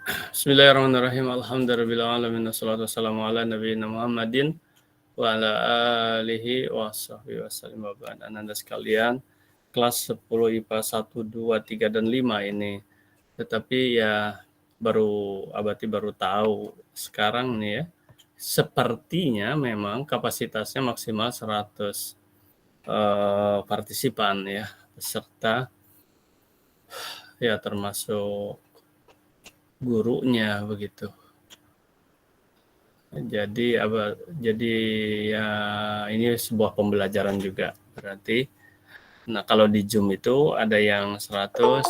Bismillahirrahmanirrahim. Alhamdulillahirabbil wassalatu wassalamu ala nabiyina Muhammadin wa ala alihi washabbihi wasallam. Anda sekalian, kelas 10 IPA 1, 2, 3 dan 5 ini. Tetapi ya Abati baru tahu sekarang nih ya. Sepertinya memang kapasitasnya maksimal 100 partisipan ya, peserta ya, termasuk gurunya begitu. Jadi ya ini sebuah pembelajaran juga berarti. Nah, kalau di Zoom itu ada yang 100,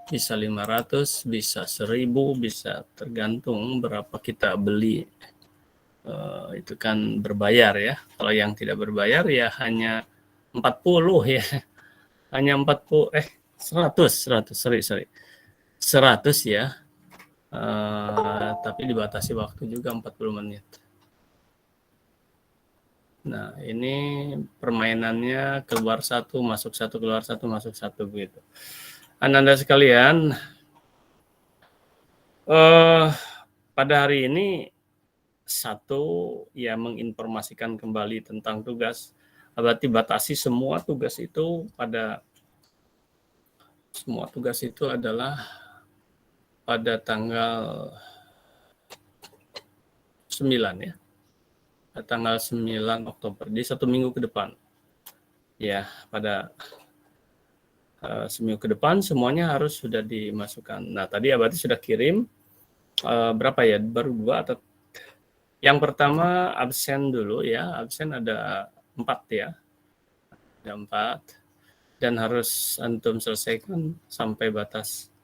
bisa 500, bisa 1000, bisa tergantung berapa kita beli. Itu kan berbayar ya. Kalau yang tidak berbayar ya hanya 40 ya. Hanya 40 100 ya. Tapi dibatasi waktu juga 40 menit. Nah, ini permainannya keluar satu, masuk satu, keluar satu, masuk satu begitu. Anda sekalian, pada hari ini ya menginformasikan kembali tentang tugas. Berarti batasi semua tugas itu adalah pada tanggal 9 ya. Tanggal 9 Oktober, di 1 minggu ke depan. Ya, pada seminggu ke depan semuanya harus sudah dimasukkan. Nah, tadi Abati sudah kirim berapa ya? Baru 2 atau yang pertama absen dulu ya. Absen ada 4 ya. Ada 4 dan harus antum selesaikan sampai batas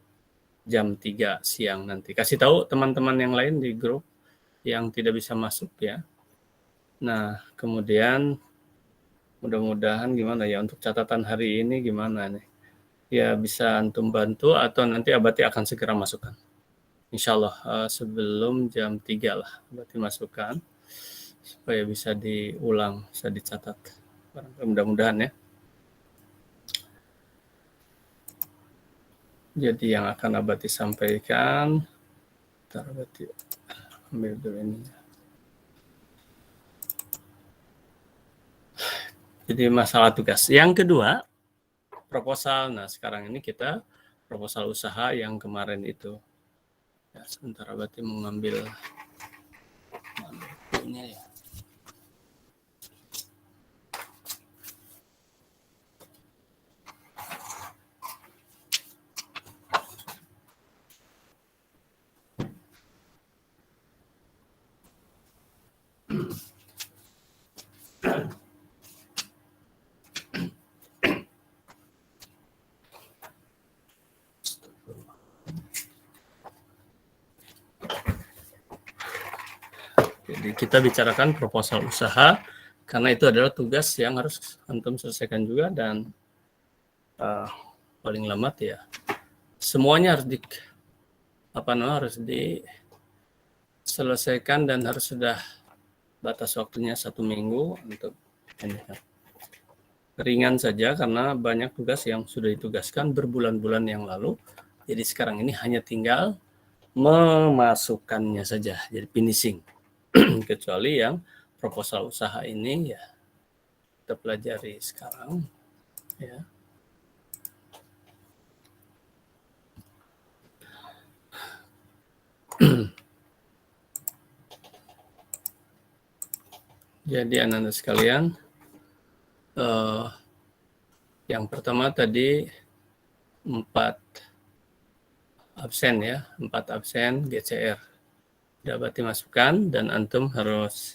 jam 3 siang nanti. Kasih tahu teman-teman yang lain di grup yang tidak bisa masuk ya. Nah, kemudian mudah-mudahan gimana ya untuk catatan hari ini gimana nih? Ya bisa antum bantu atau nanti Abati akan segera masukkan. Insya Allah sebelum jam 3 lah Abati masukkan supaya bisa diulang, bisa dicatat. Mudah-mudahan ya. Jadi yang akan Abati sampaikan, ntar Abati ambil dulu ini. Jadi masalah tugas. Yang kedua, proposal. Nah, sekarang ini kita proposal usaha yang kemarin itu. Ya, sebentar Abati mengambil bukunya ya. Jadi kita bicarakan proposal usaha karena itu adalah tugas yang harus antum selesaikan juga dan paling lambat ya semuanya harus diselesaikan dan harus sudah batas waktunya 1 minggu untuk ini. Ringan saja karena banyak tugas yang sudah ditugaskan berbulan-bulan yang lalu. Jadi sekarang ini hanya tinggal memasukkannya saja, jadi finishing. Kecuali yang proposal usaha ini ya kita pelajari sekarang ya. Jadi anak-anak sekalian, yang pertama tadi 4 absen ya, 4 absen GCR dapat dimasukkan dan antum harus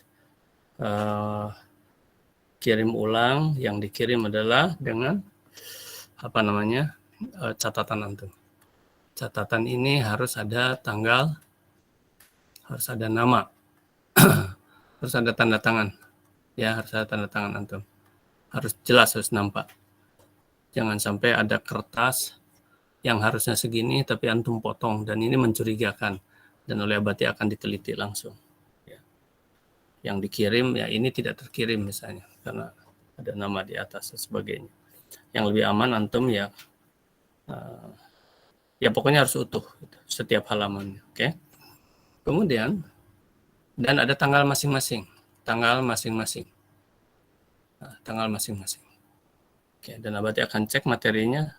kirim ulang. Yang dikirim adalah dengan catatan antum. Catatan ini harus ada tanggal, harus ada nama, harus ada tanda tangan ya, harus ada tanda tangan antum, harus jelas, harus nampak. Jangan sampai ada kertas yang harusnya segini tapi antum potong dan ini mencurigakan dan oleh Abati akan diteliti langsung ya. Yang dikirim ya ini tidak terkirim misalnya karena ada nama di atas dan sebagainya. Yang lebih aman antum ya Ya pokoknya harus utuh gitu, setiap halamannya. Oke. Kemudian dan ada tanggal masing-masing. Tanggal masing-masing. Nah, tanggal masing-masing. Oke, dan Abati akan cek materinya.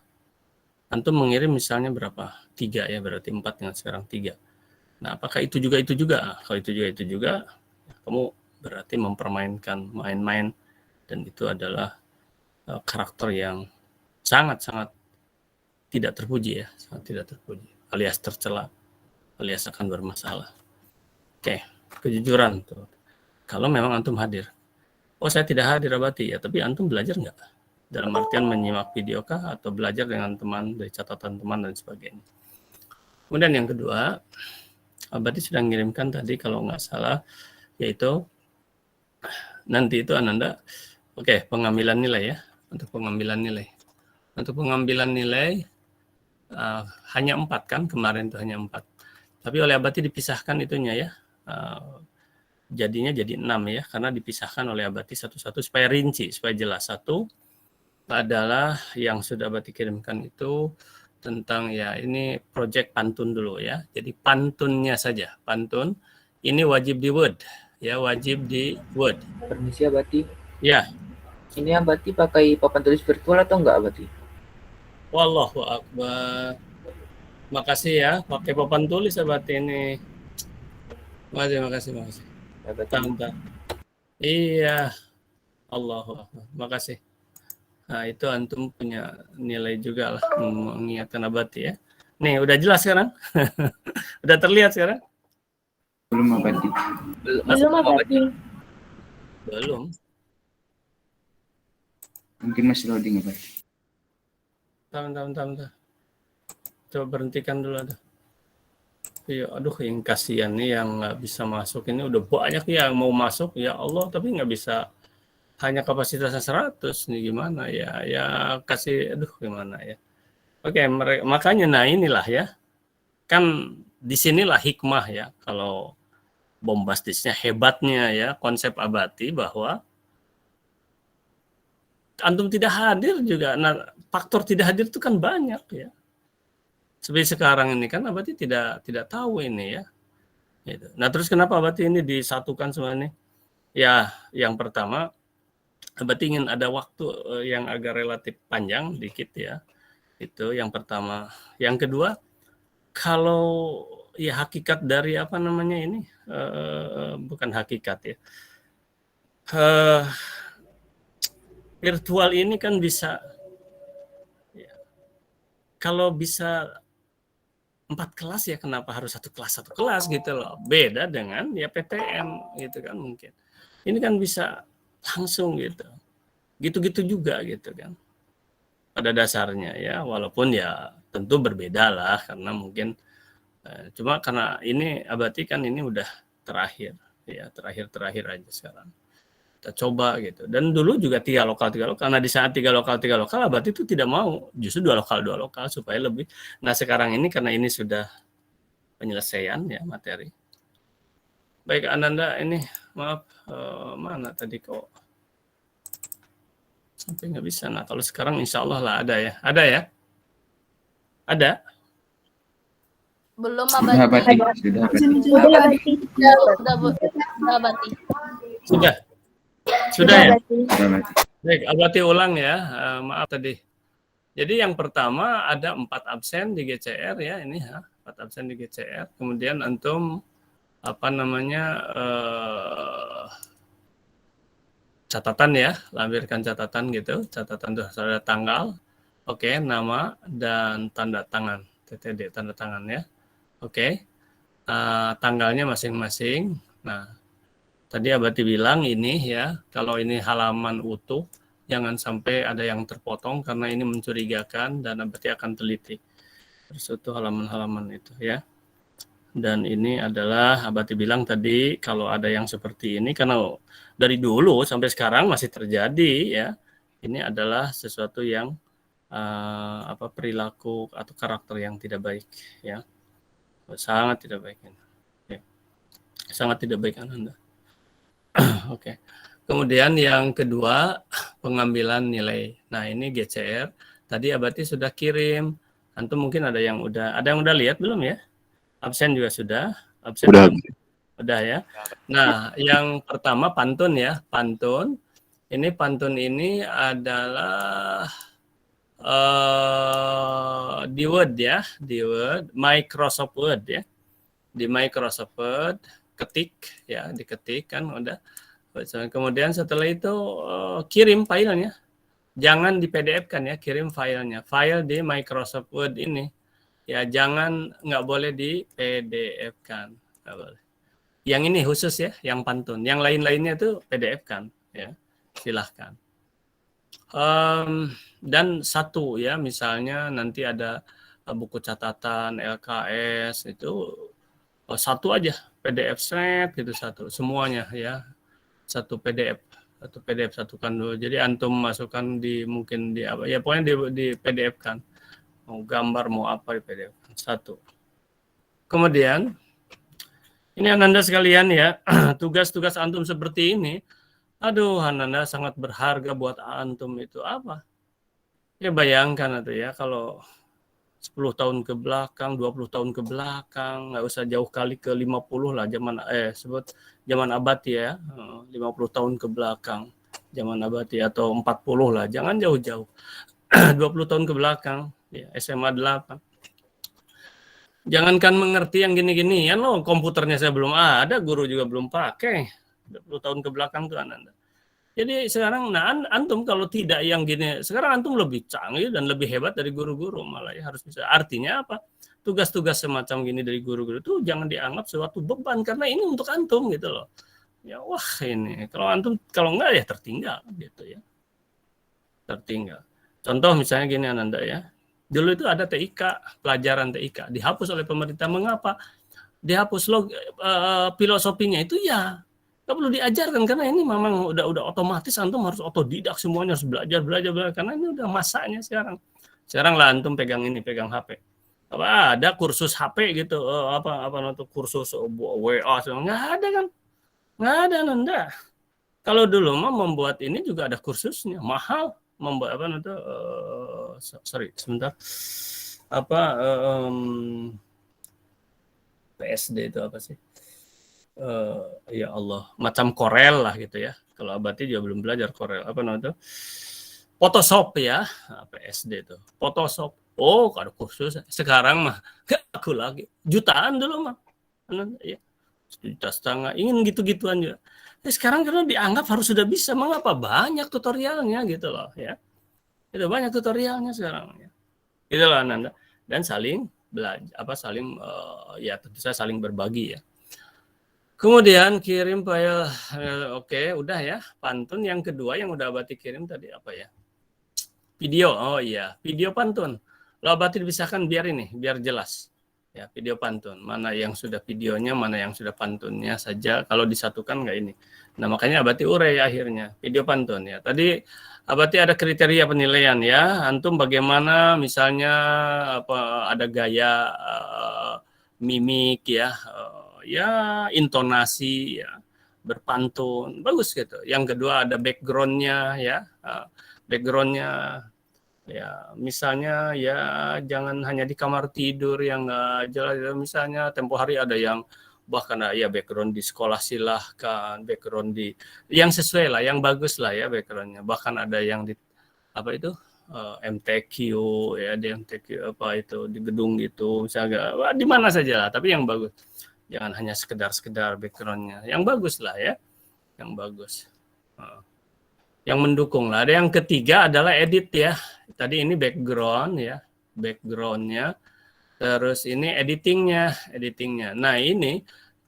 Antum mengirim misalnya berapa? 3 ya, berarti 4 dengan sekarang 3. Nah, apakah itu juga itu juga? Kalau itu juga, kamu berarti mempermainkan main-main, dan itu adalah karakter yang sangat-sangat tidak terpuji ya, sangat tidak terpuji, alias tercela, alias akan bermasalah. Oke, kejujuran tuh. Kalau memang antum hadir. Oh, saya tidak hadir Abati ya, tapi antum belajar nggak? Dalam artian menyimak video kah, atau belajar dengan teman dari catatan teman dan sebagainya. Kemudian yang kedua, Abati sudah mengirimkan tadi kalau nggak salah, yaitu nanti itu Ananda, pengambilan nilai ya, untuk pengambilan nilai. Untuk pengambilan nilai hanya 4 kan, kemarin itu hanya 4. Tapi oleh Abati dipisahkan itunya ya, jadinya jadi 6 ya, karena dipisahkan oleh Abati satu-satu supaya rinci, supaya jelas. Satu adalah yang sudah Abati kirimkan itu tentang ya ini project pantun dulu ya. Jadi pantunnya saja, pantun. Ini wajib di Word ya, wajib di Word. Permisi Abati. Ya. Ini Abati pakai papan tulis virtual atau enggak Abati? Wallahu akbar. Makasih ya, pakai papan tulis Abati ini. Makasih. Bentar. Iya. Allahu akbar. Makasih. Nah, itu antum punya nilai juga lah mengingatkan Abati ya. Nih, udah jelas sekarang? Udah terlihat sekarang? Belum Abati. Belum Abati. Belum. Mungkin masih loading Abati. Bentar. Coba berhentikan dulu ada. Ya, aduh, yang kasihan nih yang nggak bisa masuk ini, udah banyak yang mau masuk ya Allah, tapi nggak bisa, hanya kapasitasnya 100 nih, gimana ya? Ya kasih, aduh gimana ya? Oke, makanya nah inilah ya, kan disinilah hikmah ya, kalau bombastisnya, hebatnya ya konsep Abati bahwa antum tidak hadir juga. Nah, faktor tidak hadir itu kan banyak ya. Seperti sekarang ini kan Abati tidak tahu ini ya. Gitu. Nah, terus kenapa Abati ini disatukan semuanya? Ya, yang pertama Abati ingin ada waktu yang agak relatif panjang dikit ya. Itu yang pertama. Yang kedua, kalau ya hakikat dari apa namanya ini, bukan hakikat ya. Virtual ini kan bisa, ya, kalau bisa 4 kelas ya kenapa harus satu kelas gitu loh. Beda dengan ya PTM gitu kan mungkin. Ini kan bisa langsung gitu. Gitu-gitu juga gitu kan. Pada dasarnya ya, walaupun ya tentu berbeda lah karena mungkin cuma karena ini Abati kan ini udah terakhir ya, terakhir aja sekarang. Kita coba gitu. Dan dulu juga 3 lokal. Nah, di saat 3 lokal Abati itu tidak mau, justru 2 lokal supaya lebih. Nah, sekarang ini karena ini sudah penyelesaian ya materi. Baik Ananda, ini maaf, mana tadi kok sampai nggak bisa. Nah, kalau sekarang insya Allah lah ada ya. Ada ya? Ada? Belum Sudah Abati. Sudah Abati. Sudah. Sudah ya? Sudah Abati. Baik, Abati ulang ya. Maaf tadi. Jadi yang pertama ada 4 absen di GCR ya, ini ya, 4 absen di GCR. Kemudian antum apa namanya, catatan ya, lampirkan catatan gitu. Catatan itu ada tanggal, nama dan tanda tangan, TTD tanda tangan ya. Tanggalnya masing-masing. Nah, tadi Abati bilang ini ya, kalau ini halaman utuh, jangan sampai ada yang terpotong karena ini mencurigakan dan Abati akan teliti. Terus itu halaman-halaman itu ya. Dan ini adalah Abati bilang tadi kalau ada yang seperti ini, karena dari dulu sampai sekarang masih terjadi ya. Ini adalah sesuatu yang perilaku atau karakter yang tidak baik ya. Sangat tidak baik ini. Ya. Sangat tidak baik Anda. Oke. Kemudian yang kedua, pengambilan nilai. Nah, ini GCR. Tadi Abati sudah kirim Antum mungkin ada yang udah lihat belum ya? Absen juga sudah. Absen Udah. belum? Udah ya. Nah, yang pertama pantun ya, pantun. Ini pantun ini adalah di Word ya, di Word, Microsoft Word ya. Di Microsoft Word, ketik ya, diketik kan udah. Kemudian setelah itu kirim filenya. Jangan di PDF-kan ya, kirim filenya. File di Microsoft Word ini. Ya, nggak boleh di PDF-kan. Nggak boleh. Yang ini khusus ya, yang pantun. Yang lain-lainnya itu PDF-kan. Ya, silahkan. Dan satu ya, misalnya nanti ada buku catatan, LKS, itu satu aja. PDF set gitu satu. Semuanya ya. Satu PDF. Satu PDF satukan dulu. Jadi antum masukkan mungkin di apa ya, pokoknya di PDF kan, mau gambar mau apa di PDF kan. Satu. Kemudian ini Ananda sekalian ya, tugas-tugas antum seperti ini, aduh Ananda sangat berharga buat antum. Itu apa ya, bayangkan itu ya, kalau 10 tahun ke belakang, 20 tahun ke belakang, nggak usah jauh kali ke 50 lah, zaman abadi ya, 50 tahun ke belakang, zaman abadi atau 40 lah, jangan jauh-jauh, 20 tahun ke belakang, ya, SMA 8. Jangankan mengerti yang gini-gini, ya loh, komputernya saya belum ada, guru juga belum pakai, 20 tahun ke belakang tuh Anda. Jadi sekarang, antum kalau tidak yang gini, sekarang antum lebih canggih dan lebih hebat dari guru-guru, malah ya harus bisa. Artinya apa? Tugas-tugas semacam gini dari guru-guru itu jangan dianggap suatu beban, karena ini untuk antum gitu loh. Ya wah ini, kalau antum, kalau enggak ya tertinggal gitu ya. Tertinggal. Contoh misalnya gini Ananda ya. Dulu itu ada TIK, pelajaran TIK, dihapus oleh pemerintah. Mengapa? Dihapus filosofinya itu ya nggak perlu diajarkan, karena ini memang udah otomatis antum harus otodidak, semuanya harus belajar karena ini udah masanya sekarang lah antum pegang HP, ada kursus HP gitu, kursus WA, nggak ada kan, nggak ada Nanda. Kalau dulu mah membuat ini juga ada kursusnya, mahal, membuat sebentar, PSD itu apa sih? Ya Allah, macam Corel lah gitu ya. Kalau Abati juga belum belajar Corel. Apa namanya itu? Photoshop ya, PSD itu. Photoshop. Oh, ada kursus. Sekarang mah gak aku lagi. Jutaan dulu mah. Ya, 1,5 juta. Ingin gitu-gituan juga. Sekarang karena dianggap harus sudah bisa. Mengapa? Banyak tutorialnya gitu loh ya. Itu banyak tutorialnya sekarang ya. Itulah Nanda. Dan saling belajar, ya tentu saja saling berbagi ya. Kemudian kirim file, oke, udah ya. Pantun yang kedua yang udah Abati kirim tadi apa ya? Video, oh iya, video pantun. Lo Abati dipisahkan biar jelas. Ya, video pantun. Mana yang sudah videonya, mana yang sudah pantunnya saja. Kalau disatukan nggak ini. Nah makanya Abati urai akhirnya, video pantun ya. Tadi Abati ada kriteria penilaian ya. Antum bagaimana misalnya ada gaya mimik ya. Ya intonasi ya, berpantun bagus gitu. Yang kedua ada backgroundnya ya, backgroundnya ya, misalnya ya jangan hanya di kamar tidur yang nggak jelas. Misalnya tempo hari ada yang bahkan ya background di sekolah, silahkan background di yang sesuai lah, yang bagus lah ya backgroundnya. Bahkan ada yang di apa itu MTQ ya, di MTQ apa itu di gedung gitu, misalnya di mana saja lah, tapi yang bagus. Jangan hanya sekedar backgroundnya. Yang bagus lah ya. Yang bagus. Yang mendukung lah. Ada yang ketiga adalah edit ya. Tadi ini background ya. Backgroundnya. Terus ini editingnya. Nah ini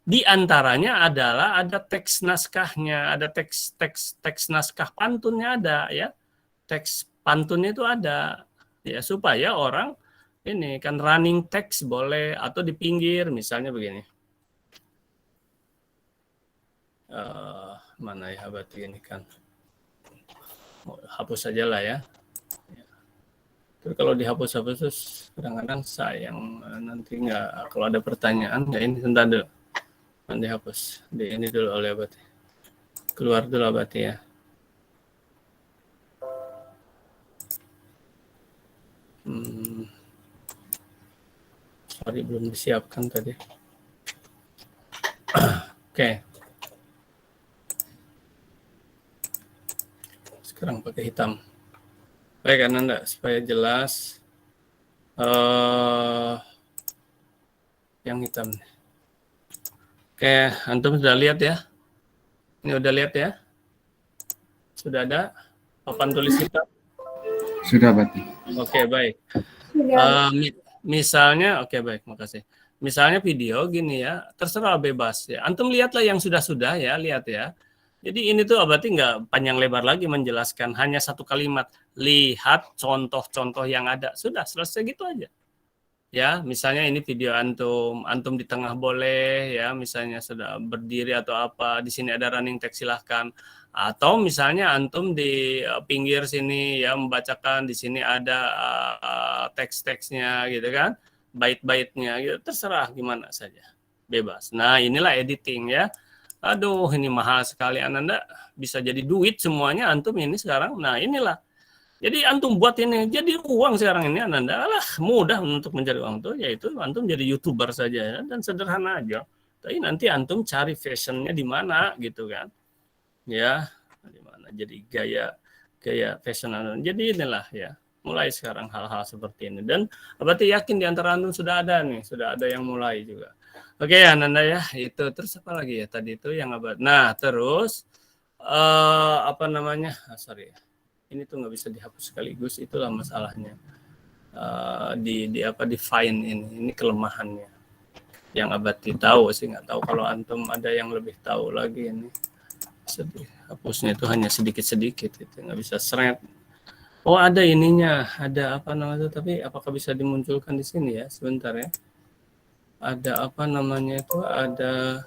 diantaranya adalah ada teks naskahnya. Ada teks naskah pantunnya ada ya. Teks pantunnya itu ada. Ya supaya orang ini kan running text boleh, atau di pinggir misalnya begini. Mana ya Abati ini kan, hapus saja lah ya. Terus kalau dihapus terus kadang-kadang sayang, nanti nggak, kalau ada pertanyaan ya ini sebentar dulu, nanti hapus di ini dulu oleh Abati, keluar dulu Abati ya. Sorry, belum disiapkan tadi. Oke. Sekarang pakai hitam. Baik, Ananda, supaya jelas. Yang hitam. Oke, antum sudah lihat ya? Ini udah lihat ya? Sudah ada papan tulis hitam? Sudah Bati. Oke, baik. Sudah. Misalnya, oke baik, makasih. Misalnya video gini ya, terserah bebas ya. Antum lihatlah yang sudah-sudah ya, lihat ya. Jadi ini tuh berarti nggak panjang lebar lagi menjelaskan, hanya satu kalimat. Lihat contoh-contoh yang ada. Sudah, selesai gitu aja. Ya, misalnya ini video antum di tengah boleh ya, misalnya sudah berdiri atau apa, di sini ada running text silahkan. Atau misalnya antum di pinggir sini ya membacakan, di sini ada teks-teksnya gitu kan, bait-baitnya gitu, terserah gimana saja, bebas. Nah inilah editing ya. Aduh ini mahal sekali Ananda, bisa jadi duit semuanya antum ini sekarang. Nah inilah. Jadi antum buat ini, jadi uang sekarang ini Ananda, lah mudah untuk mencari uang tuh, yaitu antum jadi YouTuber saja ya, dan sederhana aja. Tapi nanti antum cari fashionnya di mana gitu kan, ya di mana. Jadi gaya fashion antum. Jadi inilah ya, mulai sekarang hal-hal seperti ini. Dan berarti yakin di antara antum sudah ada yang mulai juga. Oke Ananda ya, itu terus apa lagi ya tadi itu yang abad. Nah terus apa namanya? Sorry ya. Ini tuh nggak bisa dihapus sekaligus, itulah masalahnya. Define ini kelemahannya. Yang Abati tahu sih, nggak tahu kalau antum ada yang lebih tahu lagi ini. Hapusnya itu hanya sedikit-sedikit, itu nggak bisa seret. Oh ada ininya, ada apa namanya itu, tapi apakah bisa dimunculkan di sini ya? Sebentar ya. Ada apa namanya itu, ada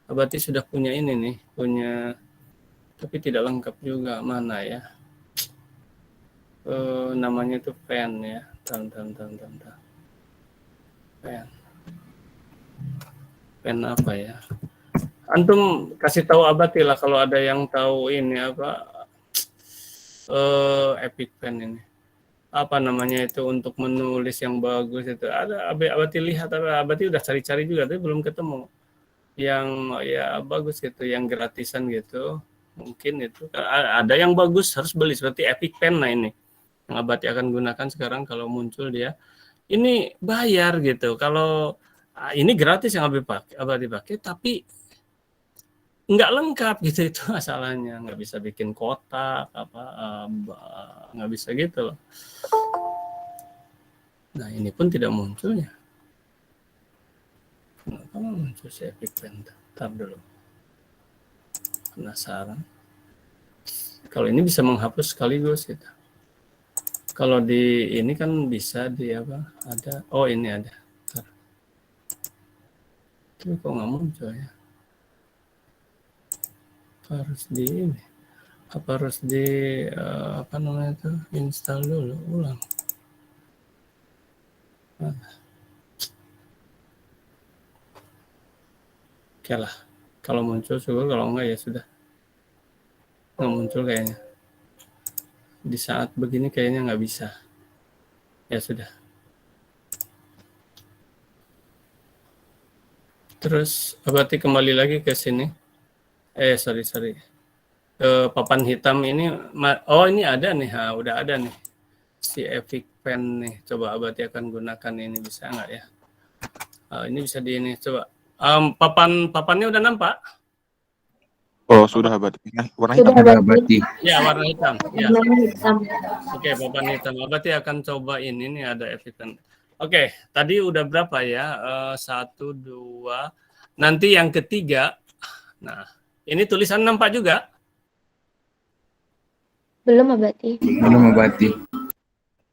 Abati sudah punya ini nih, punya, tapi tidak lengkap juga, mana ya? Namanya itu pen ya, pen apa ya, antum kasih tahu Abati lah kalau ada yang tahu ini apa, Epic Pen ini apa namanya itu untuk menulis yang bagus itu. Ada Abati lihat, Abati udah cari-cari juga tapi belum ketemu yang ya bagus gitu, yang gratisan gitu. Mungkin itu ada yang bagus harus beli seperti Epic Pen. Nah ini yang Abati akan gunakan sekarang kalau muncul dia. Ini bayar gitu. Kalau ini gratis yang Abati pakai, tapi nggak lengkap gitu, itu masalahnya. Nggak bisa bikin kotak, nggak bisa gitu loh. Nah ini pun tidak munculnya. Kenapa muncul si Epic Pen? Bentar dulu. Penasaran. Kalau ini bisa menghapus sekaligus gitu. Kalau di ini kan bisa di apa? Ada. Oh ini ada. Tapi kok nggak muncul ya? Harus di ini. Apa harus di apa namanya itu? Install dulu, ulang. Oke lah. Kalau muncul syukur, kalau enggak ya sudah. Nggak muncul kayaknya. Di saat begini kayaknya nggak bisa. Ya sudah. Terus Abati kembali lagi ke sini. Sorry. Papan hitam ini. Oh ini ada nih. Udah ada nih. Si Epic Pen nih. Coba Abati akan gunakan ini. Bisa nggak ya? Ini bisa di ini. Coba. Papannya udah nampak? Oh, sudah Abati. Warna hitam. Sudah Abati. Ya, warna hitam. Ya. Warna hitam. Oke, papan hitam. Abati akan coba ini nih, ada evidence. Oke, tadi udah berapa ya? 1, 2. Nanti yang ketiga. Nah, ini tulisan nampak juga? Belum Abati. Belum Abati.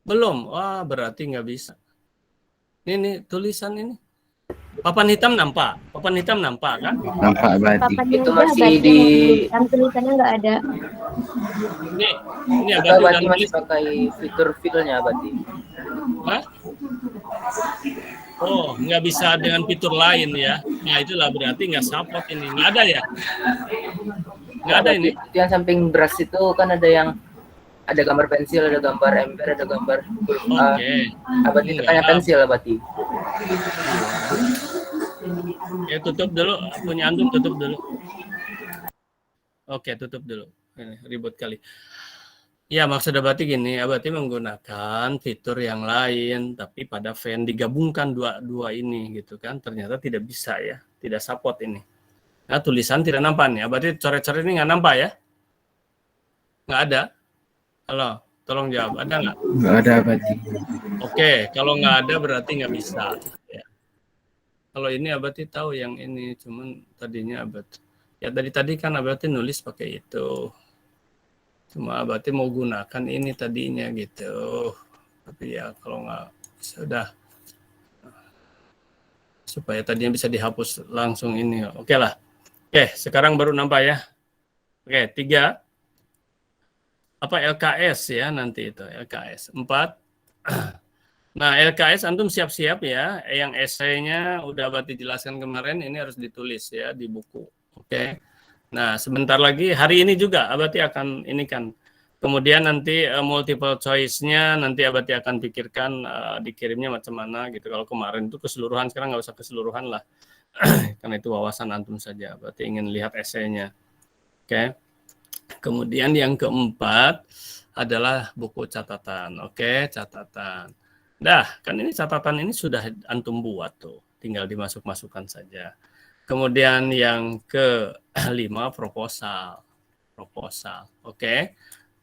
Belum. Wah, berarti nggak bisa. Ini tulisan ini. Papan hitam nampak kan? Nampak Abati. Papannya Itu udah, masih Abati, di- yang tulisannya nggak ada. Ini Atau Abati udah Abati masih nulis. pakai fitur fill-nya Abati. Hah? Oh, nggak bisa dengan fitur lain ya. Nah, itulah berarti nggak support ini. Nggak ada ya? Nggak ada ini. Itu yang samping brush itu kan ada gambar pensil, ada gambar ember, ada gambar huruf A. Oke. Abati tekannya pensil Abati. Ya tutup dulu, punya antum tutup dulu. Oke, tutup dulu. Ini ribut kali. Ya, maksudnya berarti gini, berarti menggunakan fitur yang lain, tapi pada fan digabungkan dua ini gitu kan. Ternyata tidak bisa ya, tidak support ini. Nah, tulisan tidak nampak nih. Berarti coret-coret ini nggak nampak ya? Nggak ada? Halo, tolong jawab. Ada nggak? Nggak ada Abadi. Oke, kalau nggak ada berarti nggak bisa. Ya. Kalau ini Abati tahu yang ini, cuman tadinya Abati. Ya tadi kan Abati nulis pakai itu. Cuma Abati mau gunakan ini tadinya gitu. Tapi ya kalau nggak sudah supaya tadinya bisa dihapus langsung ini. Oke lah. Oke, sekarang baru nampak ya. Oke, 3. Apa LKS ya nanti itu LKS 4. Nah LKS antum siap-siap ya, yang esainya udah Abati jelaskan kemarin, ini harus ditulis ya di buku. Oke. Nah sebentar lagi hari ini juga Abati akan ini kan. Kemudian nanti multiple choice-nya nanti Abati akan pikirkan dikirimnya macam mana gitu. Kalau kemarin itu keseluruhan, sekarang nggak usah keseluruhan lah. Karena itu wawasan antum saja. Abati ingin lihat esainya. Oke. Kemudian yang keempat adalah buku catatan. Oke, catatan. Dah, kan ini catatan ini sudah antum buat tuh, tinggal dimasuk-masukkan saja. Kemudian yang kelima proposal. Oke.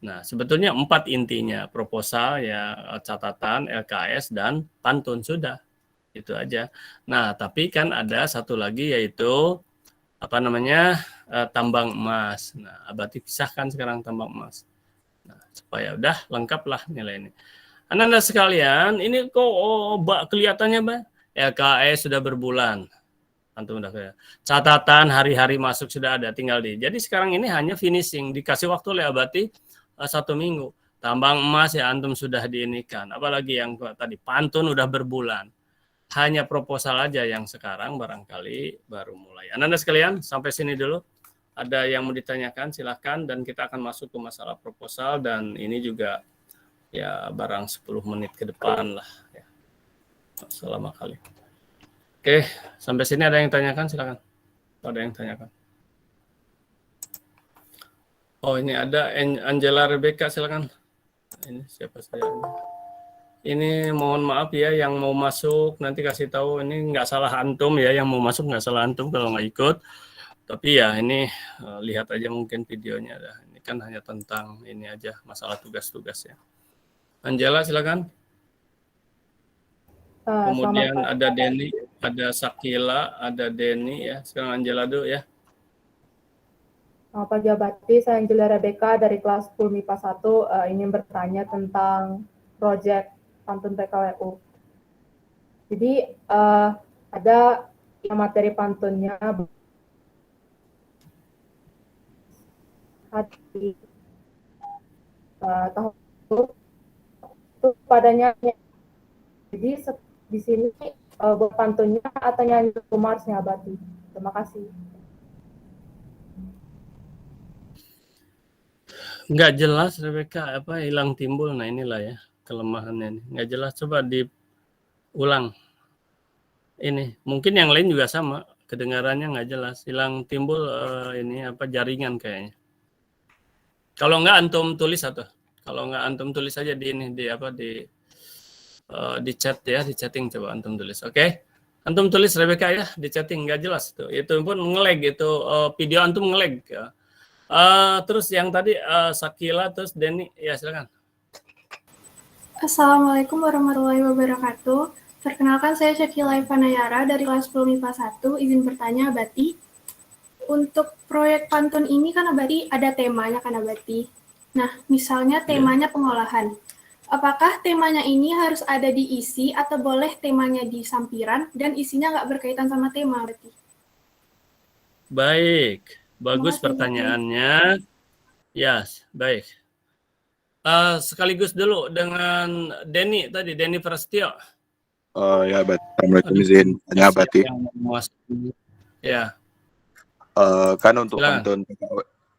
Nah, sebetulnya 4 intinya, proposal ya, catatan, LKS dan pantun sudah. Itu aja. Nah, tapi kan ada satu lagi yaitu apa namanya? Tambang emas. Nah, Abati pisahkan sekarang tambang emas. Nah, supaya udah lengkap lah nilai ini. Anda sekalian, ini kok kelihatannya Mbak? LKS sudah berbulan. Antum udah kayak catatan hari-hari masuk sudah ada, tinggal di. Jadi sekarang ini hanya finishing, dikasih waktu oleh Abati 1 minggu. Tambang emas ya antum sudah diinikan. Apalagi yang tadi pantun udah berbulan. Hanya proposal aja yang sekarang barangkali baru mulai. Anda sekalian, sampai sini dulu. Ada yang mau ditanyakan silahkan, dan kita akan masuk ke masalah proposal, dan ini juga ya barang 10 menit ke depan lah ya. Selama kali. Oke, sampai sini ada yang tanyakan silakan. Ada yang tanyakan. Oh, ini ada Angela Rebecca silakan. Ini siapa saja? Ini mohon maaf ya yang mau masuk nanti kasih tahu, ini nggak salah antum ya, yang mau masuk nggak salah antum kalau nggak ikut. Tapi ya ini lihat aja mungkin videonya. Ini kan hanya tentang ini aja, masalah tugas-tugas ya. Angela silakan. Kemudian ada Denny, ada Sakila, ada Denny ya. Sekarang Angela dulu ya. Pak Jabati, saya Angela Rebecca dari kelas 10 MIPA 1 ingin bertanya tentang proyek pantun PKWU. Jadi ada materi pantunnya di tahun itu padanya. Jadi di sini buat pantunnya atau nyanyi Marsnya Abati. Terima kasih. Nggak jelas Rebecca, apa hilang timbul. Nah inilah ya kelemahannya ini. Nggak jelas, coba diulang. Ini mungkin yang lain juga sama, kedengarannya nggak jelas, hilang timbul ini apa jaringan kayaknya. Kalau nggak antum tulis atau kalau nggak antum tulis aja di ini di apa di chat ya, di chatting coba antum tulis. Oke. Antum tulis Rebecca ya di chatting, nggak jelas tuh. Itu pun nge-lag itu video antum nge-lag ya. Terus yang tadi Sakila terus Denny ya silakan. Assalamualaikum warahmatullahi wabarakatuh. Perkenalkan saya Syakila Ivanayara dari kelas 10 MIPA 1. Izin bertanya Abati. Untuk proyek pantun ini kan Abati ada temanya kan Abati. Nah, misalnya temanya pengolahan. Apakah temanya ini harus ada di isi atau boleh temanya di sampiran dan isinya nggak berkaitan sama tema Abati? Baik, bagus pertanyaannya. Yes, baik. Sekaligus dulu dengan Denny tadi, Denny Prasetyo. Ya, Abati. Assalamualaikum, izin tanya Abati. Ya. Kan untuk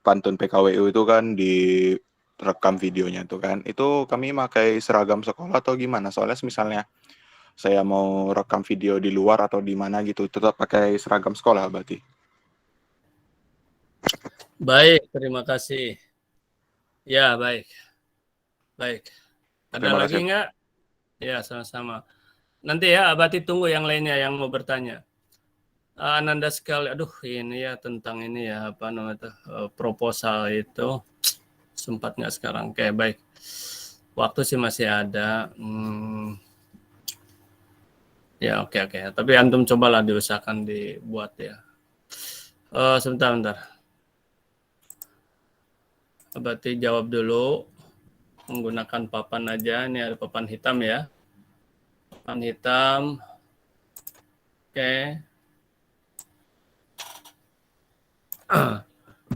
pantun PKWU itu kan direkam videonya tuh kan. Itu kami pakai seragam sekolah atau gimana? Soalnya misalnya saya mau rekam video di luar atau di mana gitu, tetap pakai seragam sekolah berarti. Baik, terima kasih. Ya, baik. Baik. Ada Terima lagi kasih. nggak? Ya, sama-sama. Nanti ya, Abati tunggu yang lainnya yang mau bertanya. Ananda sekali, aduh ini ya tentang ini ya, apa namanya proposal itu. Sempat nggak sekarang? Oke, baik. Waktu sih masih ada. Ya, oke. Tapi antum cobalah diusahakan dibuat ya. Sebentar. Berarti jawab dulu. Menggunakan papan aja. Ini ada papan hitam ya. Papan hitam. Oke.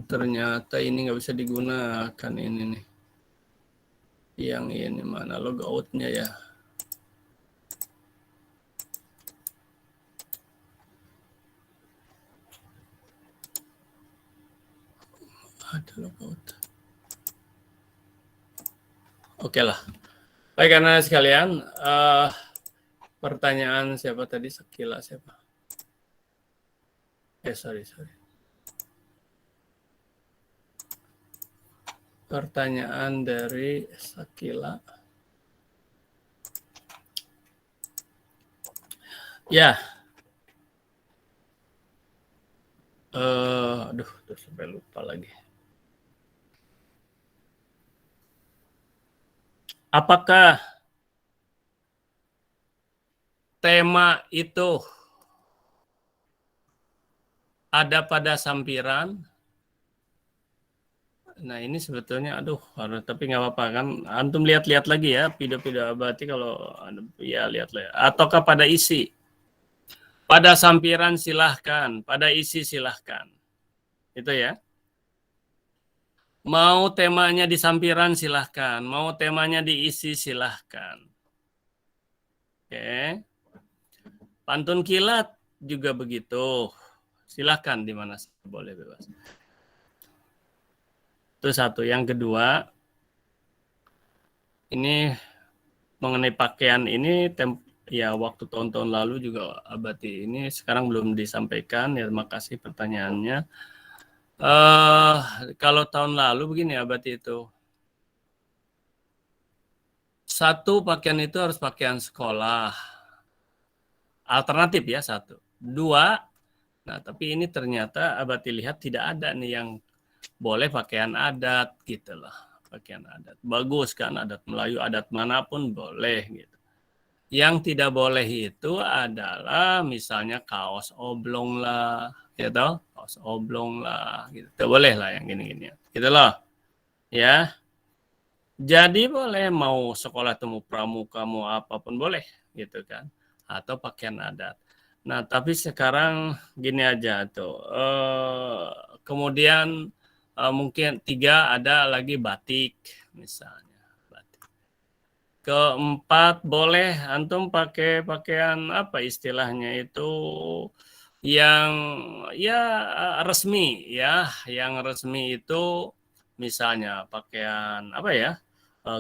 Ternyata ini nggak bisa digunakan ini nih. Yang ini mana logoutnya ya? Ada logout. Oke lah. Baik, karena sekalian, pertanyaan siapa tadi? Sakila siapa? Sorry. Pertanyaan dari Sakila. Ya. Aduh, sampai lupa lagi. Apakah tema itu ada pada sampiran? Nah ini sebetulnya, tapi nggak apa-apa kan. Antum lihat-lihat lagi ya video-video Abati kalau ya lihat-lihat. Ataukah pada isi? Pada sampiran silahkan, pada isi silahkan. Itu ya. Mau temanya di sampiran silahkan, mau temanya diisi silahkan. Oke. Pantun kilat juga begitu. Silahkan di mana boleh bebas. Itu satu. Yang kedua, ini mengenai pakaian ini, ya waktu tahun-tahun lalu juga Abati ini sekarang belum disampaikan. Ya terima kasih pertanyaannya. Kalau tahun lalu begini Abati itu. Satu, pakaian itu harus pakaian sekolah. Alternatif ya satu. Dua, nah tapi ini ternyata Abati lihat tidak ada nih yang boleh pakaian adat gitu lah. Pakaian adat. Bagus kan adat Melayu, adat manapun boleh gitu. Yang tidak boleh itu adalah misalnya kaos oblong lah, gitu. Kaos oblong lah, gitu. Tidak boleh lah yang gini-gini. Gitu loh. Ya. Jadi boleh mau sekolah temu pramuka, mau apapun boleh, gitu kan. Atau pakaian adat. Nah, tapi sekarang gini aja tuh. Kemudian mungkin 3 ada lagi batik misalnya. Keempat, boleh antum pakai pakaian apa istilahnya itu yang ya resmi ya, yang resmi itu misalnya pakaian apa ya,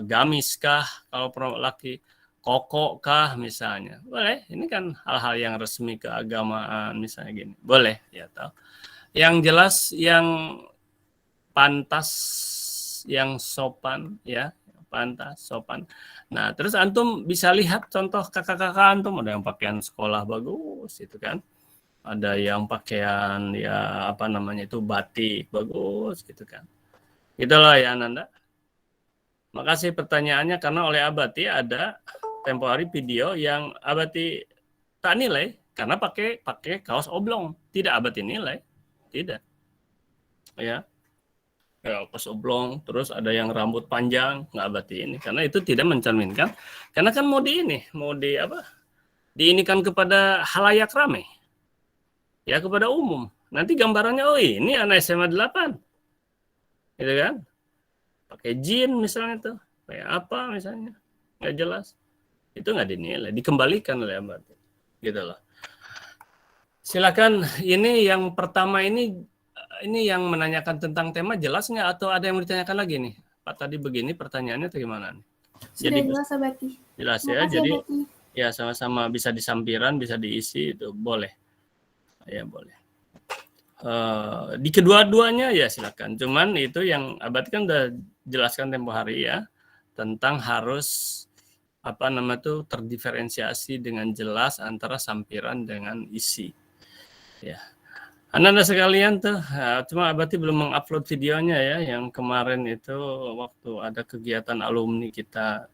gamis kah kalau laki, koko kah misalnya, boleh. Ini kan hal-hal yang resmi keagamaan misalnya gini, boleh ya tahu. Yang jelas yang pantas, yang sopan ya. Pantas, sopan. Nah, terus antum bisa lihat contoh kakak-kakak antum, ada yang pakaian sekolah bagus itu kan. Ada yang pakaian ya apa namanya itu batik bagus gitu kan. Itulah ya Ananda. Makasih pertanyaannya karena oleh Abati ada tempo hari video yang Abati tak nilai karena pakai kaos oblong. Tidak Abati nilai. Tidak. Ya. Kaos oblong, terus ada yang rambut panjang, nggak Abati ini, karena itu tidak mencerminkan, karena kan mau diinikan kepada halayak ramai, ya kepada umum, nanti gambarannya, oh ini anak SMA 8, gitu kan, pakai jin misalnya tuh, kayak apa misalnya, nggak jelas, itu nggak dinilai, dikembalikan oleh Abati, gitu loh. Silakan, ini yang pertama ini yang menanyakan tentang tema jelas nggak atau ada yang mau ditanyakan lagi nih? Pak tadi begini pertanyaannya atau gimana nih? Sudah jelas Abati. Jelas ya. Jadi Ya, sama-sama bisa di sampiran, bisa diisi, itu boleh. Ya, boleh. Di kedua-duanya ya silakan. Cuman itu yang Abati kan udah jelaskan tempo hari ya, tentang harus terdiferensiasi dengan jelas antara sampiran dengan isi. Ya. Anda sekalian tuh, cuma Abati belum mengupload videonya ya, yang kemarin itu waktu ada kegiatan alumni kita,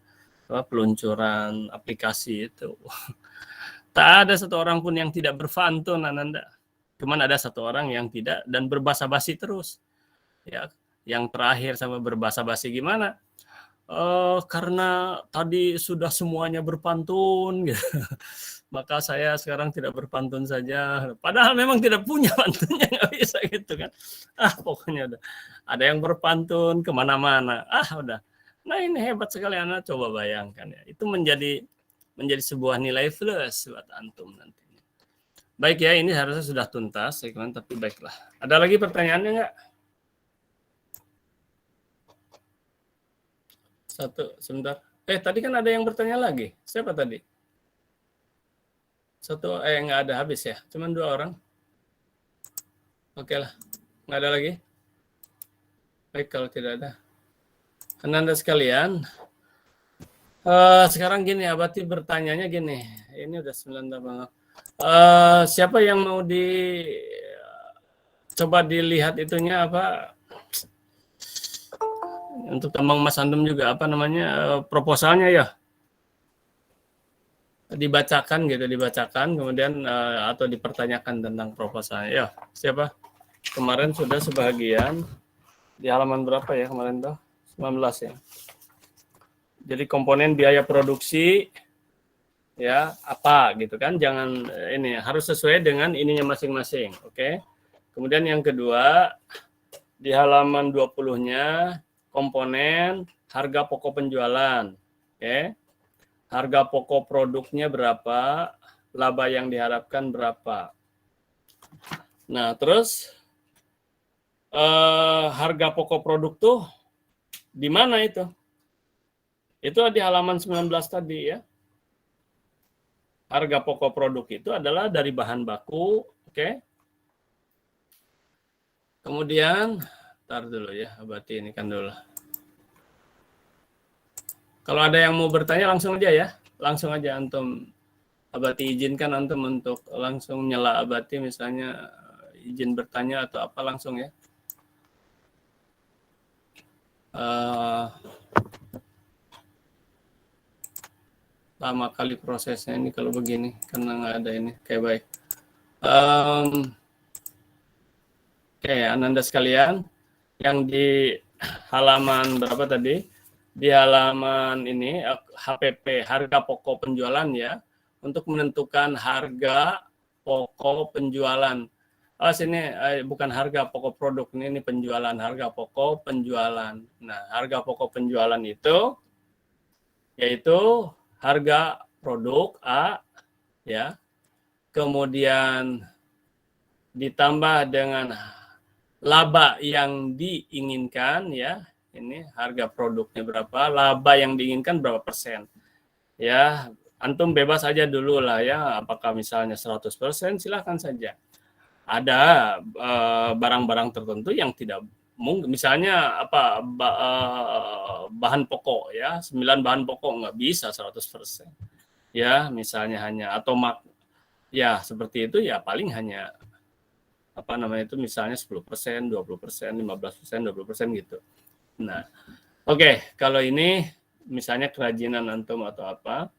peluncuran aplikasi itu. Tak ada satu orang pun yang tidak berpantun, Ananda. Cuman ada satu orang yang tidak dan berbasa-basi terus. Ya, yang terakhir sama berbasa-basi gimana? Karena tadi sudah semuanya berpantun, gitu. Maka saya sekarang tidak berpantun saja. Padahal memang tidak punya pantunnya, nggak bisa gitu kan. Pokoknya udah ada yang berpantun kemana-mana. Udah. Nah ini hebat sekali Anda, coba bayangkan ya. Itu menjadi sebuah nilai plus buat antum nantinya. Baik ya, ini harusnya sudah tuntas, tapi baiklah. Ada lagi pertanyaannya nggak? Satu, sebentar. Tadi kan ada yang bertanya lagi. Siapa tadi? Satu, nggak ada, habis ya. Cuman 2 orang. Oke lah, nggak ada lagi. Baik, kalau tidak ada. Anda sekalian, sekarang gini, Abati bertanyanya gini. Ini udah 9 tahun. Siapa yang mau coba dilihat itunya apa? Untuk tambang Mas Antum juga proposalnya ya, dibacakan kemudian atau dipertanyakan tentang proposalnya ya. Siapa? Kemarin sudah sebagian di halaman berapa ya kemarin tuh? 19 ya. Jadi komponen biaya produksi ya apa gitu kan, jangan ini harus sesuai dengan ininya masing-masing. Oke. Kemudian yang kedua di halaman 20-nya komponen harga pokok penjualan. Oke. Harga pokok produknya berapa, laba yang diharapkan berapa. Nah, terus harga pokok produk tuh di mana itu? Itu di halaman 19 tadi ya. Harga pokok produk itu adalah dari bahan baku, oke. Kemudian tar dulu ya, Abati ini kan dulu. Kalau ada yang mau bertanya langsung aja ya. Langsung aja antum. Abati izinkan antum untuk langsung nyela Abati misalnya izin bertanya atau apa langsung ya. Lama kali prosesnya ini kalau begini karena nggak ada ini. Oke, baik. Oke, Ananda sekalian, yang di halaman berapa tadi? Di halaman ini HPP, harga pokok penjualan ya, untuk menentukan harga pokok penjualan. Sini bukan harga pokok produk, ini penjualan, harga pokok penjualan. Nah, harga pokok penjualan itu yaitu harga produk A ya. Kemudian ditambah dengan laba yang diinginkan ya. Ini harga produknya berapa, laba yang diinginkan berapa persen. Ya, antum bebas aja dulu lah ya, apakah misalnya 100%, silahkan saja. Ada barang-barang tertentu yang tidak mungkin, misalnya bahan pokok ya, 9 bahan pokok nggak bisa 100%. Ya, misalnya hanya atau ya seperti itu ya paling hanya itu misalnya 10%, 20%, 15%, 20% gitu. Nah, oke, kalau ini misalnya kerajinan antum atau apa.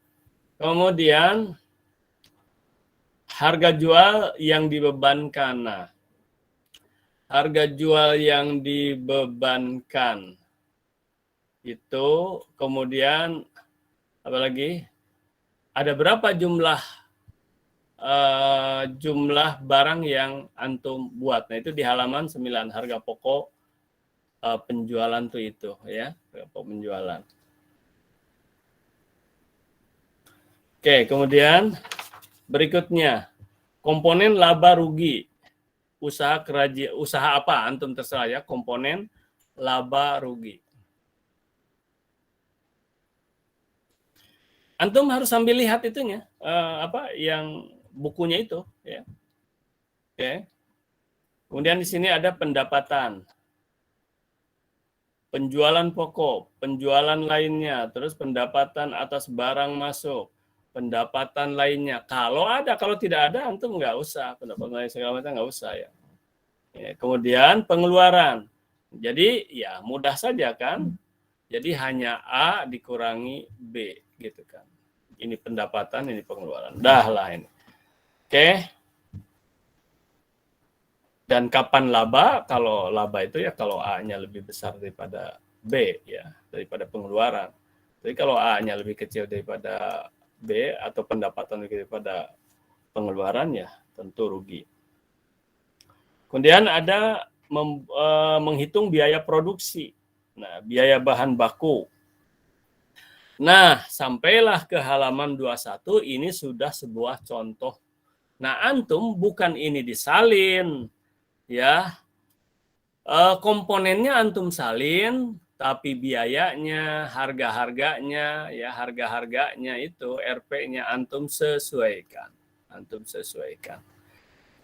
Kemudian harga jual yang dibebankan. Nah, harga jual yang dibebankan itu kemudian apalagi ada berapa jumlah barang yang antum buat. Nah, itu di halaman 9 harga pokok penjualan tuh itu ya, penjualan. Oke, kemudian berikutnya komponen laba rugi usaha apa antum terserah ya, komponen laba rugi. Antum harus sambil lihat itunya, yang bukunya itu, ya. Oke. Kemudian di sini ada pendapatan, penjualan pokok, penjualan lainnya, terus pendapatan atas barang masuk, pendapatan lainnya. Kalau tidak ada, antum nggak usah. Pendapatan lain segala macam nggak usah ya. Kemudian pengeluaran. Jadi ya mudah saja kan. Jadi hanya A dikurangi B gitu kan. Ini pendapatan, ini pengeluaran. Dah lah ini. Oke. Dan kapan laba? Kalau laba itu ya kalau A-nya lebih besar daripada B ya, daripada pengeluaran. Jadi kalau A-nya lebih kecil daripada B atau pendapatan lebih daripada pengeluaran ya tentu rugi. Kemudian ada menghitung biaya produksi. Nah, biaya bahan baku. Nah, sampailah ke halaman 21, ini sudah sebuah contoh. Nah, antum bukan ini disalin, ya. Komponennya antum salin, tapi biayanya, harga-harganya, ya harga-harganya itu RP-nya antum sesuaikan. Antum sesuaikan.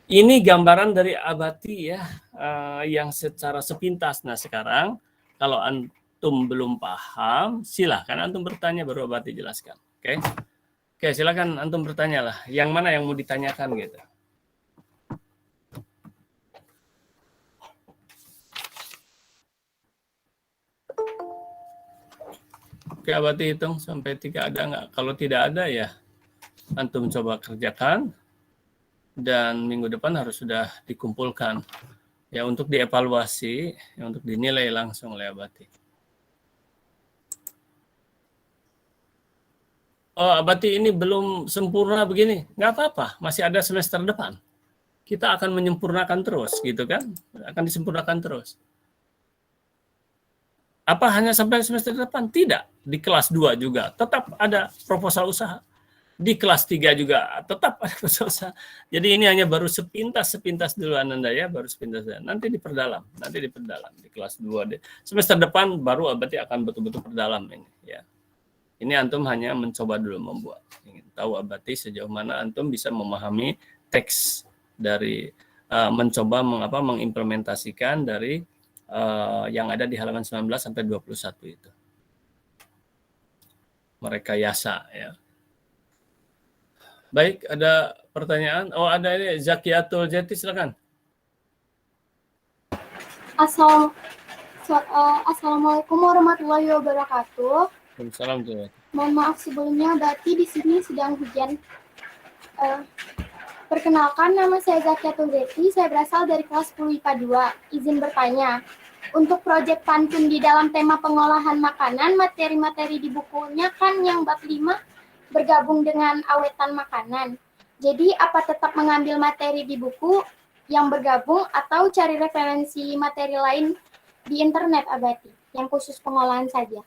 Ini gambaran dari Abati ya, yang secara sepintas. Nah, sekarang kalau antum belum paham, silahkan antum bertanya baru Abati jelaskan. Oke? Oke, silakan antum bertanya lah. Yang mana yang mau ditanyakan gitu. Oke, Abati hitung sampai 3 ada nggak? Kalau tidak ada ya antum coba kerjakan dan minggu depan harus sudah dikumpulkan ya untuk dievaluasi, ya, untuk dinilai langsung oleh Abati. Oh, Abati ini belum sempurna begini, nggak apa-apa, masih ada semester depan. Kita akan menyempurnakan terus, gitu kan? Akan disempurnakan terus. Apa hanya sampai semester depan? Tidak. Di kelas 2 juga tetap ada proposal usaha. Di kelas 3 juga tetap ada proposal usaha. Jadi ini hanya baru sepintas dulu Ananda ya, baru sepintas. Nanti diperdalam di kelas 2 deh. Semester depan baru Abati akan betul-betul perdalam ini ya. Ini antum hanya mencoba dulu membuat. Ingin tahu Abati sejauh mana antum bisa memahami teks dari mencoba mengimplementasikan dari yang ada di halaman 19 sampai 21 itu. Merekayasa ya. Baik, ada pertanyaan? Oh, ada ini Zakiatul Jati, silakan. Assalamualaikum warahmatullahi wabarakatuh. Waalaikumsalam. Mohon maaf sebelumnya, Bati di sini sedang hujan. Perkenalkan, nama saya Zakiatul Jati. Saya berasal dari kelas 10 IPA 2. Izin bertanya. Untuk proyek pantun di dalam tema pengolahan makanan, materi-materi di bukunya kan yang bab 5 bergabung dengan awetan makanan. Jadi apa tetap mengambil materi di buku yang bergabung atau cari referensi materi lain di internet Abati yang khusus pengolahan saja?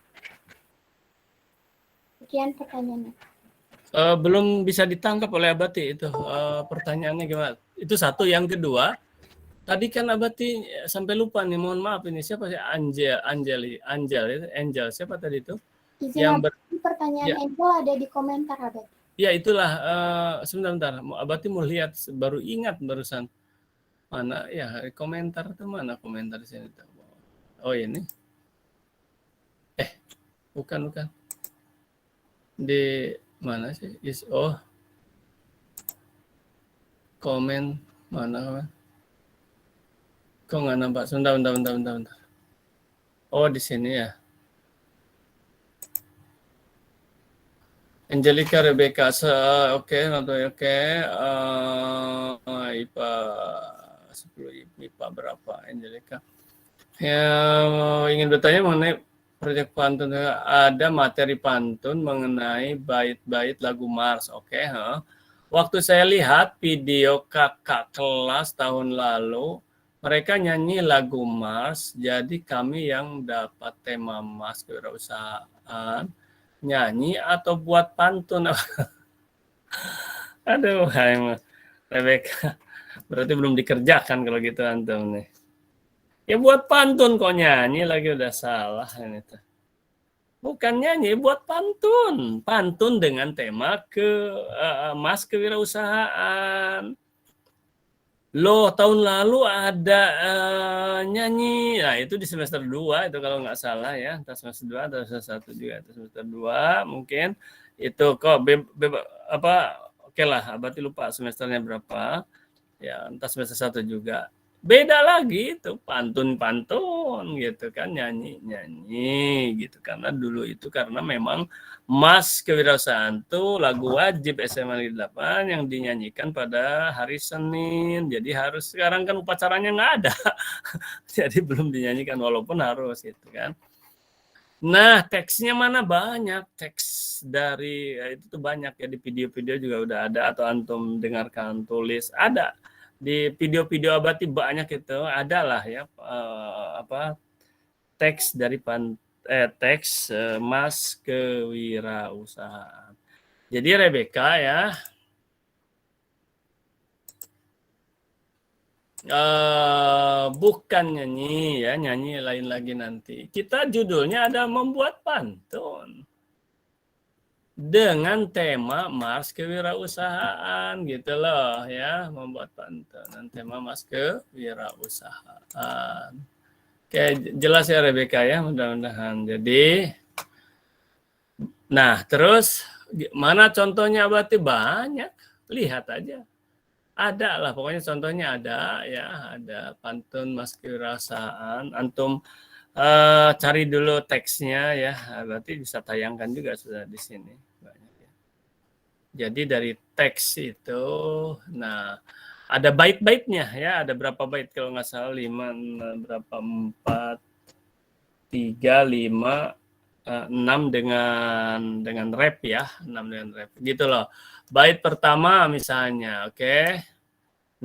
Sekian pertanyaannya. Belum bisa ditangkap oleh Abati itu pertanyaannya gimana? Itu satu. Yang kedua, tadi kan Abati sampai lupa nih, mohon maaf ini siapa sih? Angel siapa tadi itu? Izin pertanyaan ya. Angel ada di komentar Abati. Ya itulah, sebentar. Abati mau lihat, baru ingat barusan. Mana ya komentar itu, mana komentar di sini? Oh ini. Bukan. Di mana sih? Komen mana? Kok nggak nampak? Sebentar. Oh di sini ya. Angelica Rebecca, oke. IPA 10, IPA berapa Angelica? Ya, ingin bertanya mengenai proyek pantun. Ada materi pantun mengenai bait-bait lagu Mars, oke. Waktu saya lihat video kakak kelas tahun lalu, mereka nyanyi lagu Mars, jadi kami yang dapat tema Mars kewirausahaan, nyanyi atau buat pantun. Aduh, Rebecca. Berarti belum dikerjakan kalau gitu antum nih. Ya buat pantun kok nyanyi lagi, udah salah ini tuh. Bukan nyanyi, buat pantun. Pantun dengan tema Mas Kewirausahaan. Loh, tahun lalu ada nyanyi. Nah, itu di semester 2 itu kalau nggak salah ya. Entah semester 2 atau semester 1 juga. Itu semester 2 mungkin. Itu kok oke lah, berarti lupa semesternya berapa. Ya, entah semester 1 juga. Beda lagi itu pantun-pantun gitu kan, nyanyi-nyanyi gitu. Karena dulu itu karena memang Mas Kewirausahaan itu lagu wajib SMA Negeri 8 yang dinyanyikan pada hari Senin. Jadi harus, sekarang kan upacaranya nggak ada. Jadi belum dinyanyikan walaupun harus gitu kan. Nah, teksnya mana banyak, teks dari itu tuh banyak ya, di video-video juga udah ada, atau antum dengarkan tulis ada. Di video-video Abati banyak itu adalah ya teks dari Mas Kewirausahaan. Jadi Rebecca ya bukan nyanyi ya, nyanyi lain lagi nanti. Kita judulnya ada membuat pantun dengan tema Mas Kewirausahaan gitu loh ya, membuat pantun dengan tema Mas Kewirausahaan. Oke, jelas ya Rebecca ya, mudah-mudahan. Jadi nah, terus mana contohnya? Berarti banyak, lihat aja. Ada lah, pokoknya contohnya ada ya, ada pantun Mas Kewirausahaan. Antum cari dulu teksnya ya, berarti bisa tayangkan juga sudah di sini banyak ya. Jadi dari teks itu, nah ada bait-baitnya ya, ada berapa bait kalau nggak salah 5, berapa 4, 3, 5, 6 dengan rap ya, 6 dengan rap gitu loh. Bait pertama misalnya, oke.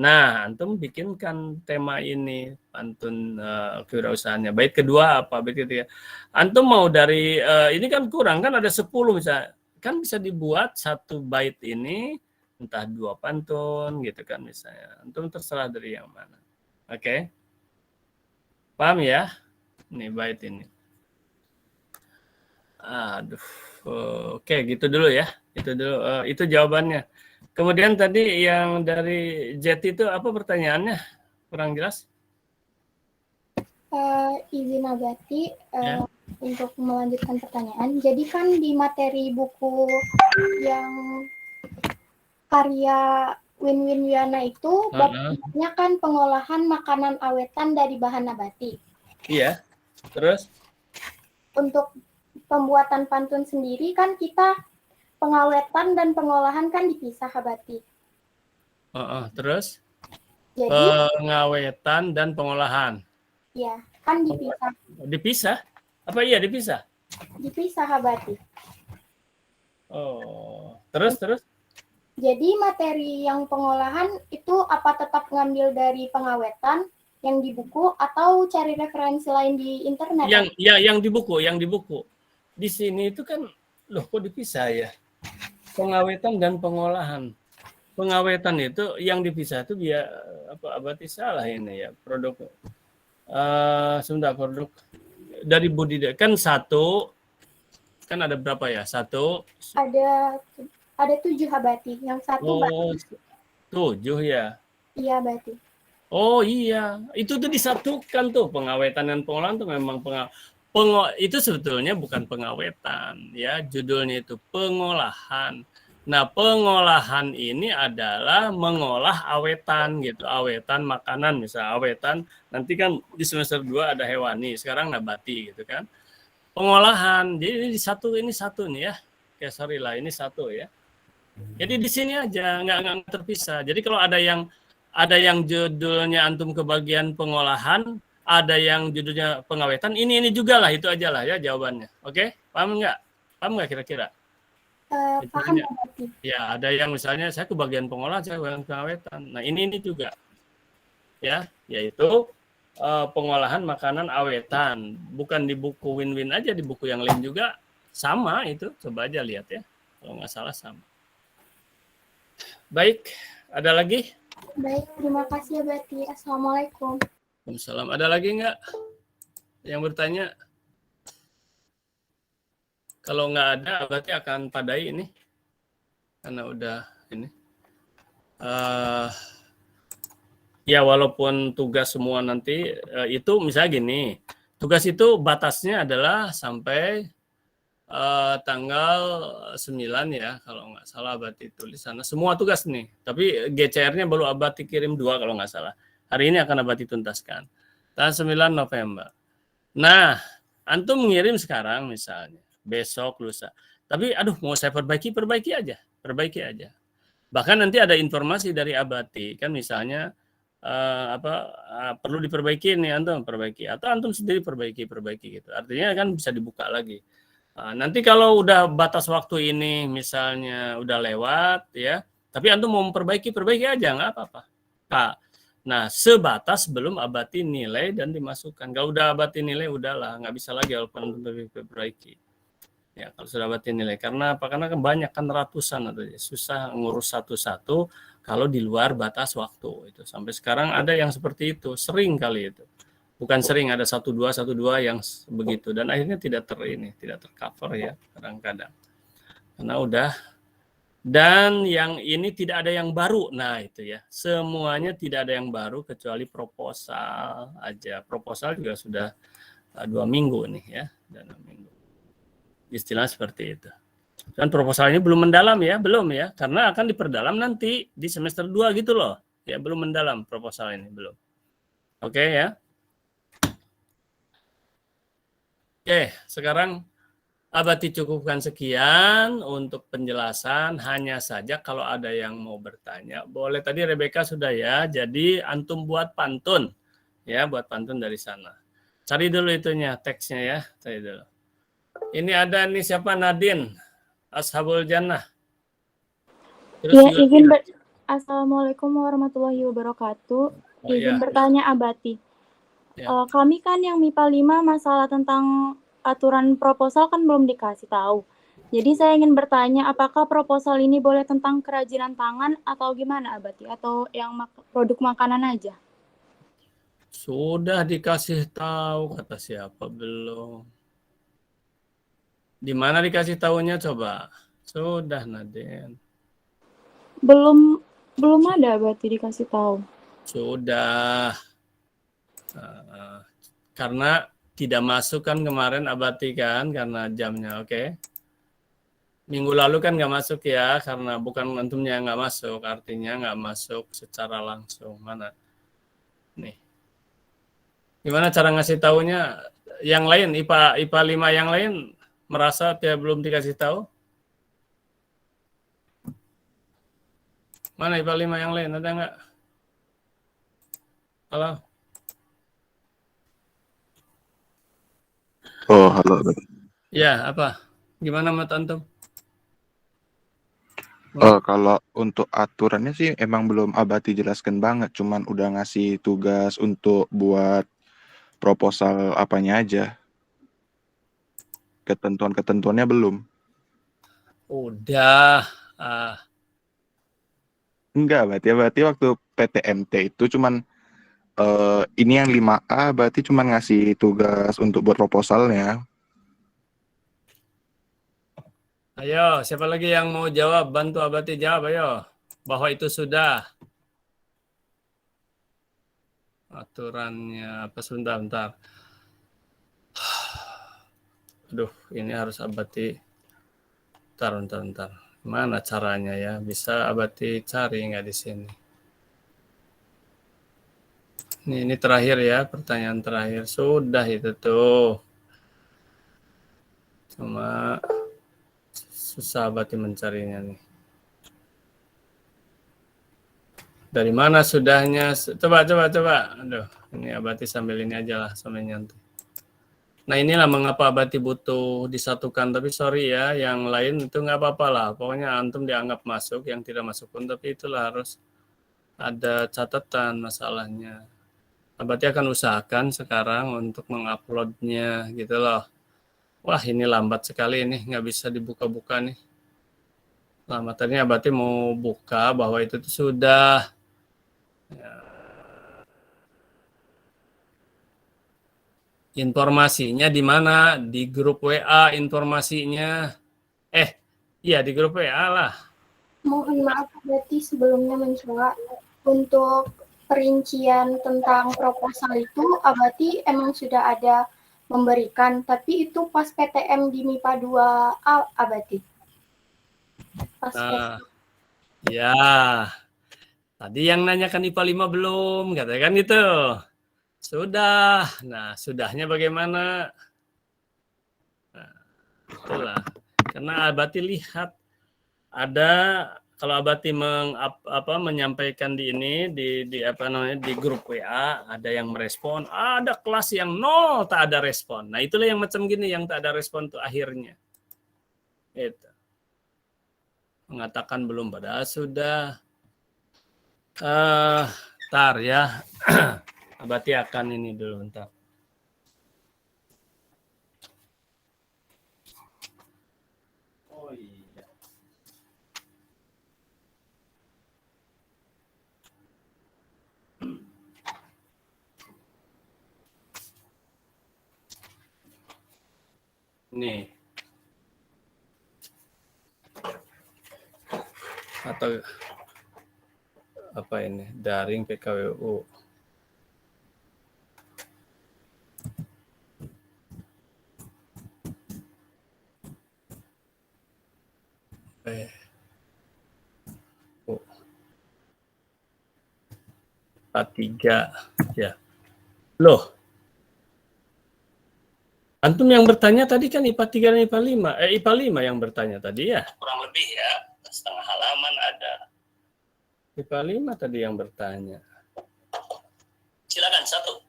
Nah, antum bikinkan tema ini, pantun kewirausahaannya. Bait kedua apa? Bait ketiga. Antum mau dari, ini kan kurang, kan ada 10 misalnya. Kan bisa dibuat satu bait ini, entah 2 pantun gitu kan misalnya. Antum terserah dari yang mana. Oke. Paham ya? Ini bait ini. Aduh. Oke, gitu dulu ya. Itu dulu. Itu jawabannya. Kemudian tadi yang dari Jet itu apa pertanyaannya? Kurang jelas? Izin Abati untuk melanjutkan pertanyaan. Jadi kan di materi buku yang karya Win-Win Wiana itu bapaknya kan pengolahan makanan awetan dari bahan nabati. Iya. Terus? Untuk pembuatan pantun sendiri kan kita pengawetan dan pengolahan kan dipisah, Abati. Terus? Jadi pengawetan dan pengolahan. ya, kan dipisah. Dipisah? Apa iya dipisah? Dipisah, Abati. Oh, terus? Jadi materi yang pengolahan itu apa tetap ngambil dari pengawetan yang di buku atau cari referensi lain di internet? Yang di buku. Di sini itu kan, loh kok dipisah ya? Pengawetan dan pengolahan. Pengawetan itu yang dipisah itu biar Abati salah ini ya, produk sebentar, produk dari budidaya kan satu, kan ada berapa ya? Satu Ada 7, Abati. Yang satu 7 ya. Iya, Abati. Oh iya, itu tuh disatukan tuh, pengawetan dan pengolahan tuh memang itu sebetulnya bukan pengawetan ya, judulnya itu pengolahan. Nah, pengolahan ini adalah mengolah awetan gitu, awetan makanan, misalnya awetan nanti kan di semester 2 ada hewani, sekarang nabati gitu kan. Pengolahan. Jadi ini satu nih ya. Oke, sorry lah, ini satu ya. Jadi di sini aja, nggak terpisah. Jadi kalau ada yang judulnya antum kebagian pengolahan, ada yang judulnya pengawetan, ini juga lah, itu aja lah ya jawabannya. Oke? Paham nggak kira-kira? Paham, Abati. Ya, ada yang misalnya saya kebagian pengolahan, saya kebagian pengawetan. Nah, ini juga. Ya, yaitu pengolahan makanan awetan. Bukan di buku Win-Win aja, di buku yang lain juga sama itu. Coba aja lihat ya. Kalau nggak salah sama. Baik, ada lagi? Baik, terima kasih, Abati. Assalamualaikum. Waalaikumsalam. Ada lagi nggak yang bertanya? Kalau nggak ada, berarti akan padai ini. Karena udah ini. Ya walaupun tugas semua nanti, itu misalnya gini. Tugas itu batasnya adalah sampai tanggal 9 ya, kalau nggak salah Abati tulis sana. Semua tugas nih. Tapi GCR-nya baru Abati kirim 2 kalau nggak salah. Hari ini akan Abati tuntaskan. Tanggal 9 November. Nah, antum mengirim sekarang misalnya, besok, lusa. Tapi aduh mau saya perbaiki aja. Bahkan nanti ada informasi dari Abati, kan misalnya perlu diperbaiki nih antum perbaiki, atau antum sendiri perbaiki gitu. Artinya kan bisa dibuka lagi. Nanti kalau udah batas waktu ini misalnya udah lewat ya, tapi antum mau perbaiki aja nggak apa-apa. Nah, sebatas belum Abati nilai dan dimasukkan. Kalau udah Abati nilai udahlah, nggak bisa lagi walaupun perbaiki. Ya, kalau sudah Abati nilai. Karena apa? Karena kan banyak kan ratusan atau susah ngurus satu-satu kalau di luar batas waktu itu. Sampai sekarang ada yang seperti itu, sering kali itu. Bukan sering, ada 1-2 yang begitu, dan akhirnya tidak tercover ya kadang-kadang karena udah. Dan yang ini tidak ada yang baru. Nah itu ya, semuanya tidak ada yang baru kecuali proposal aja. Proposal juga sudah 2 minggu nih ya, 2 minggu. Istilah seperti itu. Dan proposalnya belum mendalam ya, belum ya, karena akan diperdalam nanti di semester 2 gitu loh. Ya belum mendalam proposal ini, belum. Oke ya. Oke, sekarang Abati cukupkan sekian untuk penjelasan. Hanya saja kalau ada yang mau bertanya, boleh. Tadi Rebecca sudah ya, jadi antum buat pantun. Ya, buat pantun dari sana. Cari dulu itunya, teksnya ya. Cari dulu. Ini ada nih siapa? Nadine, Ashabul Jannah. Terus ya, Assalamualaikum warahmatullahi wabarakatuh. Izin bertanya Abati. Ya. Kami kan yang MIPA 5 masalah tentang aturan proposal kan belum dikasih tahu. Jadi saya ingin bertanya apakah proposal ini boleh tentang kerajinan tangan atau gimana Abati? Atau yang produk makanan aja? Sudah dikasih tahu, kata siapa belum? Di mana dikasih tahunya coba? Sudah Nadine. Belum ada Abati dikasih tahu. Sudah. Karena tidak masuk kan kemarin Abati kan karena jamnya, oke. Minggu lalu kan nggak masuk ya karena bukan antumnya yang nggak masuk, artinya nggak masuk secara langsung. Mana nih? Gimana cara ngasih tahunya? Yang lain IPA 5 yang lain merasa dia belum dikasih tahu? Mana IPA 5 yang lain, ada nggak? Halo? Oh, halo. Ya, apa? Gimana menurut antum? Kalau untuk aturannya sih emang belum Abati jelaskan banget, cuman udah ngasih tugas untuk buat proposal apanya aja. Ketentuan-ketentuannya belum. Udah. Enggak, berarti waktu PTMT itu cuman ini yang 5A berarti cuma ngasih tugas untuk buat proposalnya. Ayo, siapa lagi yang mau jawab? Bantu Abati jawab, ayo. Bahwa itu sudah. Aturannya apa? Sebentar. Aduh, ini harus Abati. Bentar. Mana caranya ya? Bisa Abati cari nggak di sini? Ini terakhir ya, pertanyaan terakhir. Sudah itu tuh. Cuma susah Abati mencarinya nih. Dari mana sudahnya? Coba. Aduh, ini Abati sambil ini aja lah, sambil nyantai. Nah inilah mengapa Abati butuh disatukan. Tapi sorry ya, yang lain itu nggak apa-apa lah. Pokoknya antum dianggap masuk, yang tidak masuk pun. Tapi itulah harus ada catatan masalahnya. Abati akan usahakan sekarang untuk menguploadnya gitu loh. Wah ini lambat sekali nih, nggak bisa dibuka-buka nih. Lambat tadinya Abati mau buka bahwa itu tuh sudah. Ya. Informasinya di mana? Di grup WA informasinya. Iya di grup WA lah. Mohon maaf berarti sebelumnya mencela untuk perincian tentang proposal itu Abati emang sudah ada memberikan, tapi itu pas PTM di MIPA 2A Abati. Pas Ya. Tadi yang nanyakan IPA 5 belum, katakan gitu. Sudah. Nah, sudahnya bagaimana? Nah, itulah. Karena Abati lihat ada kalau Abati menyampaikan di ini di grup WA ada yang merespon, ada kelas yang nol tak ada respon. Nah, itulah yang macam gini yang tak ada respon tuh akhirnya. Itu. Mengatakan belum padahal sudah. Ntar ya. Abati akan ini dulu ntar. Oh iya. Nih. Atau apa ini? Daring PKWU. A3 ya. Loh. Antum yang bertanya tadi kan IPA 3 dan IPA 5. IPA 5 yang bertanya tadi ya. Kurang lebih ya. Setengah halaman ada. IPA 5 tadi yang bertanya. Silakan satu.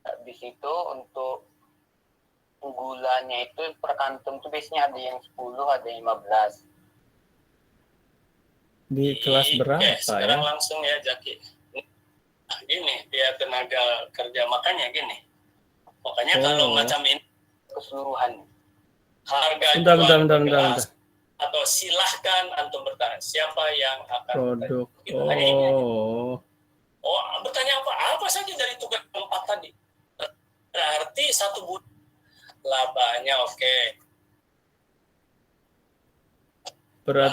Habis itu untuk unggulannya itu per kantung itu biasanya ada yang 10, ada yang 15. Di kelas berapa sekarang ya? langsung ya Jaki. Nah, gini, dia tenaga kerja makanya gini. Makanya kalau macam ini Keseluruhan. harga Bentar. atau silahkan antum bertanya siapa yang akan Produk. Gitu, hanya ini aja. Oh, Bertanya apa saja dari tugas 4 tadi. Berarti 1 bulan labanya oke. berat.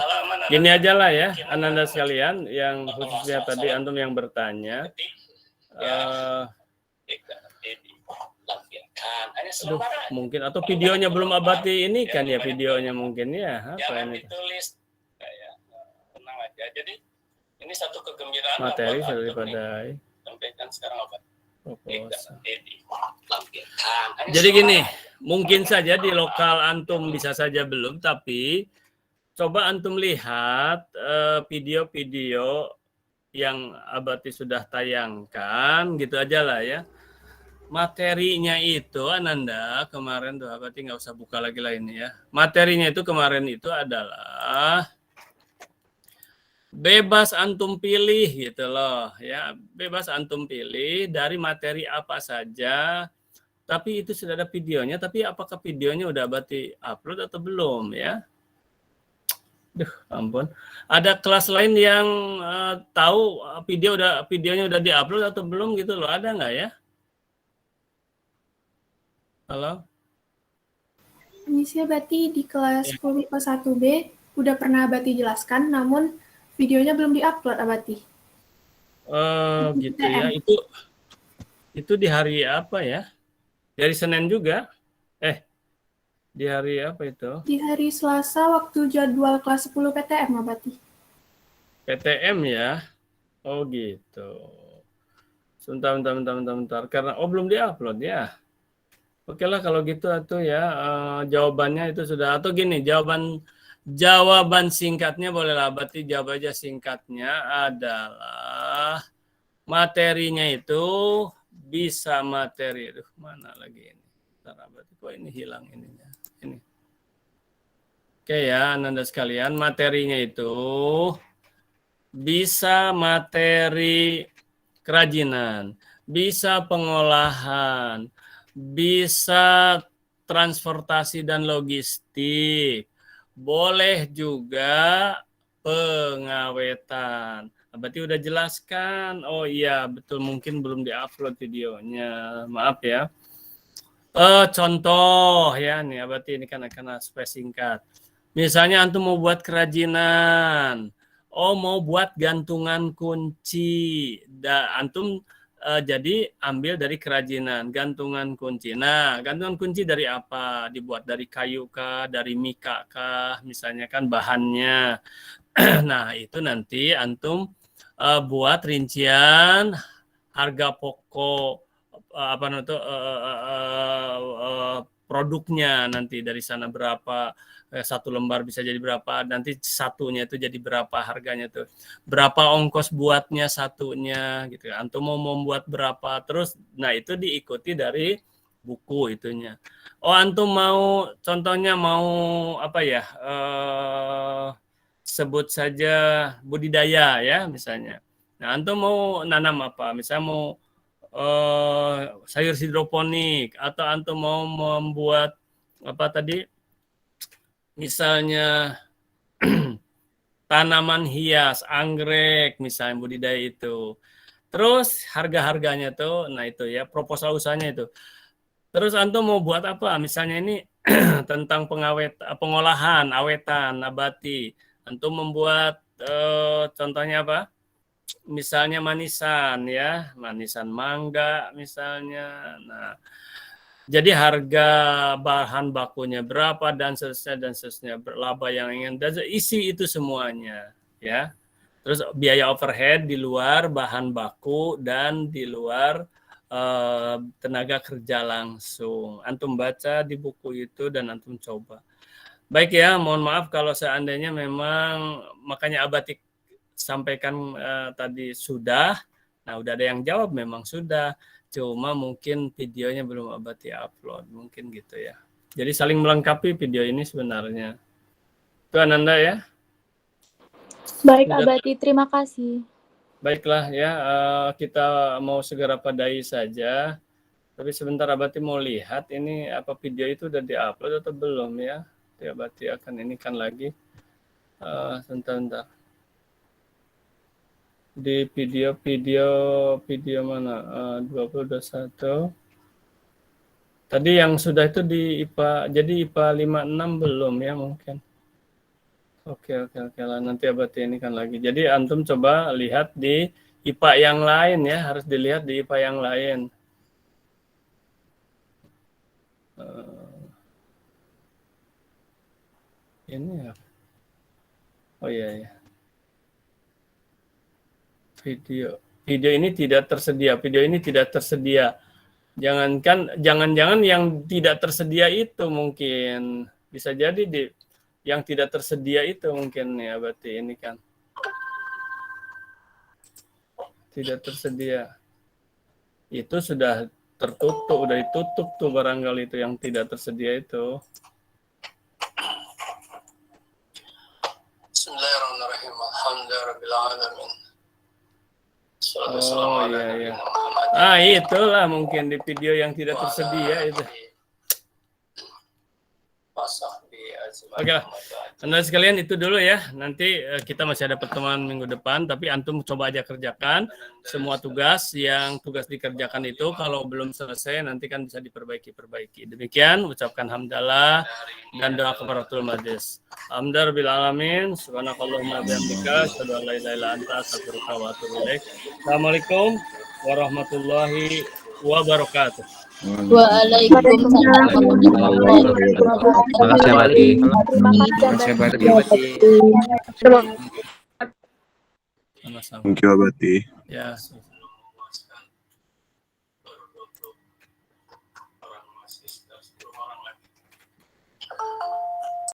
Gini aja lah ya, Ananda sekalian, yang khususnya tadi antum yang bertanya. Mungkin atau videonya belum Abati ini kan ya, videonya mungkin ya. Apa Jangan ini? ditulis. Tenang aja. Jadi ini satu kegembiraan. Materi daripada sampaikan sekarang apa? proposal. Jadi gini, mungkin saja di lokal antum bisa saja belum, tapi coba antum lihat video-video yang Abati sudah tayangkan, gitu aja lah ya. Materinya itu Ananda kemarin tuh Abati nggak usah buka lagi lah ini ya. Materinya itu kemarin itu adalah bebas antum pilih gitu loh ya, bebas antum pilih dari materi apa saja. Tapi itu sudah ada videonya, tapi apakah videonya udah Abati upload atau belum ya? Duh, ampun. Ada kelas lain yang tahu videonya udah diupload atau belum gitu loh, ada nggak ya? Halo? Misi Abati di kelas 10 MIPA 1B udah pernah Abati jelaskan, namun videonya belum diupload Abati. Gitu ya. Itu di hari apa ya? Di hari Senin juga? Di hari apa itu? Di hari Selasa waktu jadwal kelas 10 PTM Abati. PTM ya? Oh gitu. Sebentar. Karena belum diupload ya. Oke lah kalau gitu atau ya jawabannya itu sudah, atau gini, jawaban singkatnya bolehlah Abati jawab aja, singkatnya adalah materinya itu bisa materi. Aduh, mana lagi ini? Bentar Abati, kok ini hilang ininya. Ini. Oke ya, Ananda sekalian, materinya itu bisa materi kerajinan, bisa pengolahan, bisa transportasi dan logistik, boleh juga pengawetan. Berarti udah jelaskan. Oh iya, betul, mungkin belum diupload videonya. Maaf ya. Contoh ya nih, berarti ini kan akan supaya singkat. Misalnya antum mau buat kerajinan, mau buat gantungan kunci, antum jadi ambil dari kerajinan, gantungan kunci. Nah, gantungan kunci dari apa? Dibuat dari kayu kah, dari mika kah, misalnya kan bahannya. Nah, itu nanti antum buat rincian harga pokok produknya nanti dari sana berapa, satu lembar bisa jadi berapa, nanti satunya itu jadi berapa harganya tuh, berapa ongkos buatnya satunya gitu. Antum mau membuat berapa, terus nah itu diikuti dari buku itunya. Antum mau contohnya mau apa ya, sebut saja budidaya ya misalnya. Nah, antum mau nanam apa? Misalnya mau sayur hidroponik, atau antum mau membuat apa tadi? Misalnya tanaman hias, anggrek, misalnya budidaya itu. Terus harga-harganya tuh, nah itu ya proposal usahanya itu. Terus antum mau buat apa? Misalnya ini tentang pengolahan, awetan, nabati. Antum membuat contohnya apa? Misalnya manisan ya, manisan mangga misalnya. Nah, jadi harga bahan bakunya berapa dan seterusnya laba yang ingin, dan isi itu semuanya ya. Terus biaya overhead di luar bahan baku dan di luar tenaga kerja langsung. Antum baca di buku itu dan antum coba. Baik ya, mohon maaf kalau seandainya memang, makanya Abatik sampaikan tadi sudah. Nah, udah ada yang jawab memang sudah. Cuma mungkin videonya belum Abati upload, mungkin gitu ya. Jadi saling melengkapi video ini sebenarnya. Itu Ananda ya. Baik Abati, terima kasih. Baiklah ya, kita mau segera padai saja. Tapi sebentar Abati mau lihat ini apa video itu udah diupload atau belum ya. Abati akan ini kan lagi. Sebentar. Di video mana? 2021. Tadi yang sudah itu di IPA, jadi IPA 56 belum ya mungkin. Oke lah, nanti Abati ini kan lagi. Jadi antum coba lihat di IPA yang lain ya, harus dilihat di IPA yang lain. Ini ya. Oh iya ya. Video ini tidak tersedia. Video ini tidak tersedia. Jangan-jangan yang tidak tersedia itu mungkin bisa jadi yang tidak tersedia itu mungkin ya, berarti ini kan tidak tersedia. Itu sudah tertutup, udah ditutup tuh barangkali itu yang tidak tersedia itu. Bismillahirrahmanirrahim. Alhamdulillahirabbil alamin. Oh iya. Itulah mungkin di video yang tidak tersedia itu. Oke lah. Anda sekalian itu dulu ya. Nanti kita masih ada pertemuan minggu depan, tapi antum coba aja kerjakan semua tugas dikerjakan itu. Kalau belum selesai nanti kan bisa diperbaiki. Demikian ucapkan hamdalah dan doa kafaratul majlis. Alhamdulillahirabbil alamin. Subhanakallahumma bihamdika asyhadu an la ilaha illa anta astaghfiruka wa atubu ilaik. Assalamualaikum warahmatullahi wabarakatuh. Waalaikumsalam warahmatullahi wabarakatuh. Terima kasih Abati. Thank you Abati. Ya.